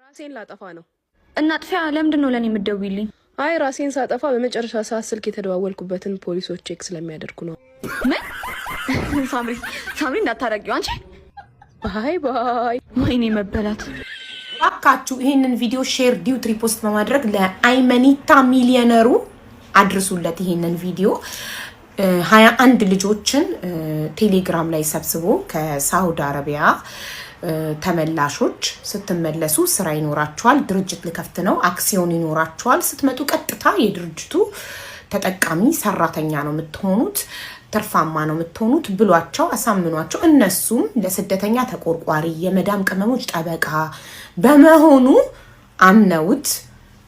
ራሴን ላጠፋ ነው። እናጥፊያ ለምንድን ነው ለኔ የምትደውይልኝ? አይ ራሴን ሳጠፋ በመጨረሻ ሰዓት ስልክ የተደዋወልኩበትን ፖሊሶች ቼክ ስለሚያደርጉ ነው። ምን? ሳምሪ እንዳታረጊው አንቺ። ባይ ባይ። ወይኔ መበላት። አካቹ ይሄንን ቪዲዮ ሼር ዲዩት ሪፖስት በማድረግ ለአይመኒታ ሚሊዮነሩ አድርሱለት። ይሄንን ቪዲዮ 21 ልጆችን ቴሌግራም ላይ ሰብስቦ ከሳውዲ አረቢያ ተመላሾች ስትመለሱ ስራ ይኖራቸዋል፣ ድርጅት ልከፍት ነው፣ አክሲዮን ይኖራቸዋል፣ ስትመጡ ቀጥታ የድርጅቱ ተጠቃሚ ሰራተኛ ነው የምትሆኑት፣ ትርፋማ ነው የምትሆኑት ብሏቸው አሳምኗቸው እነሱም ለስደተኛ ተቆርቋሪ የመዳም ቅመሞች ጠበቃ በመሆኑ አምነውት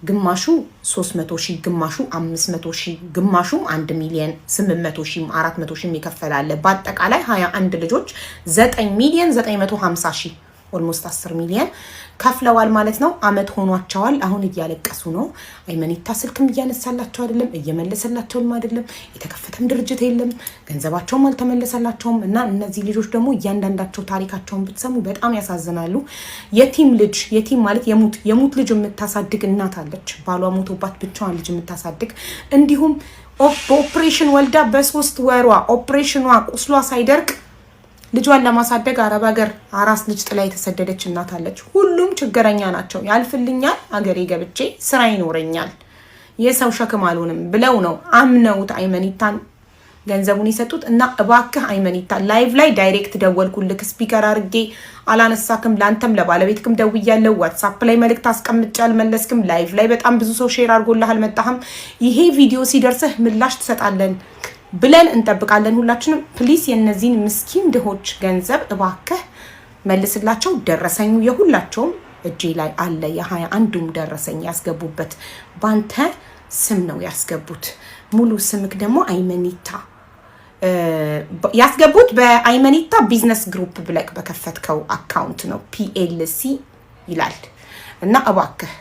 ግማሹ 300,000 ግማሹ 500,000 ግማሹ 1 ሚሊዮን 800,000 400,000 ይከፈላል። በአጠቃላይ 21 ልጆች 9,950,000 ኦልሞስት 10 ሚሊዮን ከፍለዋል ማለት ነው። አመት ሆኗቸዋል። አሁን እያለቀሱ ነው። አይመኒታ ስልክም እያነሳላቸው አይደለም፣ እየመለሰላቸውም አይደለም፣ የተከፈተም ድርጅት የለም፣ ገንዘባቸውም አልተመለሰላቸውም። እና እነዚህ ልጆች ደግሞ እያንዳንዳቸው ታሪካቸውን ብትሰሙ በጣም ያሳዝናሉ። የቲም ማለት የሙት ልጅ የምታሳድግ እናት አለች፣ ባሏ ሞቶባት ብቻዋን ልጅ የምታሳድግ፣ እንዲሁም በኦፕሬሽን ወልዳ በ3 ወሯ ኦፕሬሽኗ ቁስሏ ሳይደርቅ ልጇን ለማሳደግ አረብ ሀገር አራስ ልጅ ጥላ የተሰደደች እናት አለች። ሁሉም ችግረኛ ናቸው። ያልፍልኛል፣ አገሬ ገብቼ ስራ ይኖረኛል፣ የሰው ሸክም አልሆንም ብለው ነው አምነውት አይመኒታን ገንዘቡን የሰጡት። እና እባክህ አይመኒታ ላይቭ ላይ ዳይሬክት ደወልኩልክ፣ ስፒከር አርጌ አላነሳክም፣ ላንተም ለባለቤትክም ደውያለሁ፣ ዋትስአፕ ላይ መልእክት አስቀምጬ አልመለስክም፣ ላይቭ ላይ በጣም ብዙ ሰው ሼር አድርጎልህ አልመጣህም። ይሄ ቪዲዮ ሲደርስህ ምላሽ ትሰጣለን ብለን እንጠብቃለን። ሁላችንም ፕሊስ የነዚህን ምስኪን ድሆች ገንዘብ እባክህ መልስላቸው። ደረሰኙ የሁላቸውም እጄ ላይ አለ። የ21ዱም ደረሰኝ ያስገቡበት ባንተ ስም ነው ያስገቡት። ሙሉ ስምክ ደግሞ አይመኒታ ያስገቡት በአይመኒታ ቢዝነስ ግሩፕ ብለክ በከፈትከው አካውንት ነው። PLC ይላል። እና እባክህ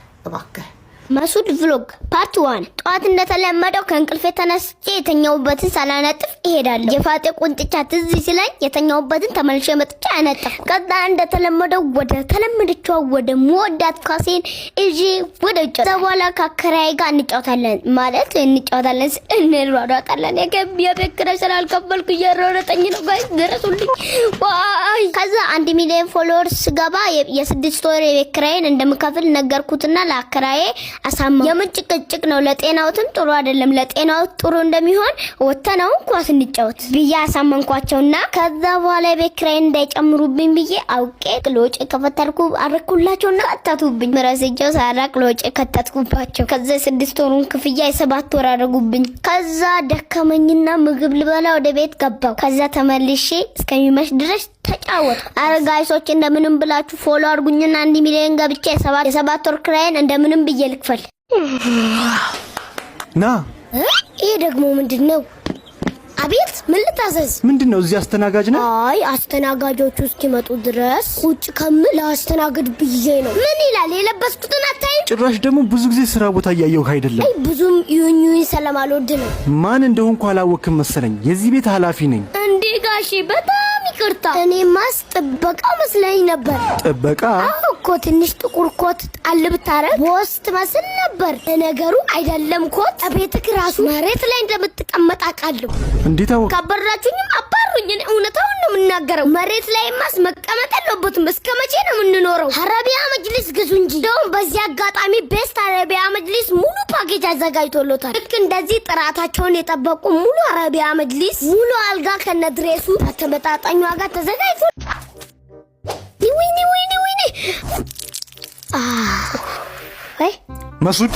መሱድ ቭሎግ ፓርት 1 ጧት እንደተለመደው ከእንቅልፌ ተነስቼ የተኛውበትን ሳላነጥፍ እሄዳለሁ። የፋጤ ቁንጥጫ ትዝ ሲለኝ የተኛውበትን ተመልሼ መጥቼ አነጥፍ። ከዛ እንደተለመደው ወደ ተለመደችው ወደ ሞዳት ካሴን እጂ ወደ ጫ በኋላ ከከራይ ጋር እንጫወታለን እንሯሯጣለን። የቤት ኪራይ ስላልከፈልኩ እየሮረጠኝ ነው ጋይስ ድረሱልኝ። ዋይ ከዛ 1 ሚሊዮን ፎሎወርስ ገባ የ6 ወር የቤት ኪራይን እንደምከፍል ነገርኩትና ለአከራዬ አሳማ የምጭቅጭቅ ነው፣ ለጤናውትም ጥሩ አይደለም፣ ለጤናው ጥሩ እንደሚሆን ወተናው ኳስ እንጫወት ብዬ አሳመንኳቸውና ከዛ በኋላ የቤት ኪራይን እንዳይጨምሩብኝ ብዬ አውቄ ቅሎጭ ከፈተርኩ አረኩላቸውና አታቱብኝ። ምራስጀው ሳራቅ ቅሎጭ ከተትኩባቸው። ከዛ 6 ወሩን ክፍያ የ7 ወር አደረጉብኝ። ከዛ ደከመኝና ምግብ ልበላ ወደ ቤት ገባው። ከዛ ተመልሼ እስከሚመሽ ድረስ ተጫወቱ። አረጋይሶች እንደምንም ብላችሁ ፎሎ አድርጉኝና 1 ሚሊዮን ገብቼ የ7 ወር ኪራይን እንደምንም ብዬ ልክፈል። ና ይሄ ደግሞ ምንድነው? አቤት ምን ልታዘዝ? ምንድነው? እዚህ አስተናጋጅ ነው? አይ አስተናጋጆቹ እስኪመጡ ድረስ ቁጭ ከምል አስተናግድ ብዬ ነው። ምን ይላል የለበስኩትን አታይም? ጭራሽ ደግሞ ብዙ ጊዜ ስራ ቦታ እያየሁህ አይደለም። አይ ብዙም ይሁን ሰላም አልወድ ነው። ማን እንደሆንኩ አላወቅም መሰለኝ። የዚህ ቤት ኃላፊ ነኝ። እንዴ ጋሼ በጣም ይቅርታ። እኔማስ ጥበቃ መስለኝ ነበር። ጥበቃ? አዎ እኮ ትንሽ ጥቁር ኮት ጣል ብታረግ ቦስ ትመስል ነበር። ነገሩ አይደለም ኮት ቤትክ ራሱ መሬት ላይ እንደምትቀመጥ አውቃለሁ። እንዴት አወቅ? ካበራችሁኝም አባሩኝ። እውነታውን ነው የምናገረው። መሬት ላይማስ መቀመጥ የለበትም። እስከ መቼ ነው የምንኖረው? አረቢያ መጅሊስ ግዙ እንጂ። እንደውም በዚህ አጋጣሚ ቤስት አረቢያ መጅሊስ ሙሉ ፓኬጅ አዘጋጅቶሎታል። ልክ እንደዚህ ጥራታቸውን የጠበቁ ሙሉ አረቢያ መጅሊስ ሙሉ አልጋ ከነድሬሱ በተመጣጣኝ ዋጋ ተዘጋጅቶ ወይኔ ወይ መሱድ።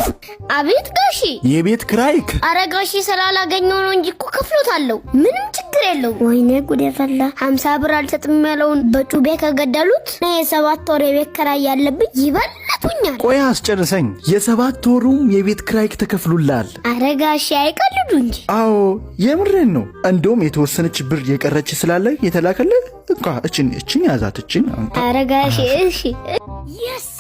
አቤት ጋሺ። የቤት ኪራይክ? አረ ጋሺ ስላላገኘው ነው እንጂ እኮ ከፍሎታለሁ። ምንም ችግር የለው። ወይኔ ጉድ ፈላ። 50 ብር አልሰጥም ያለውን በጩቤ ከገደሉት የ7 ወር የቤት ኪራይ ያለብኝ ይበልጡኛል። ቆይ አስጨርሰኝ። የ7 ወሩም የቤት ኪራይክ ተከፍሉላል። አረ ጋሺ አይቀልዱ እንጂ። አዎ የምሬን ነው። እንደውም የተወሰነች ብር የቀረች ስላለ የተላከለ እንኳ እቺን ያዛት እቺን። አረ ጋሺ እሺ yes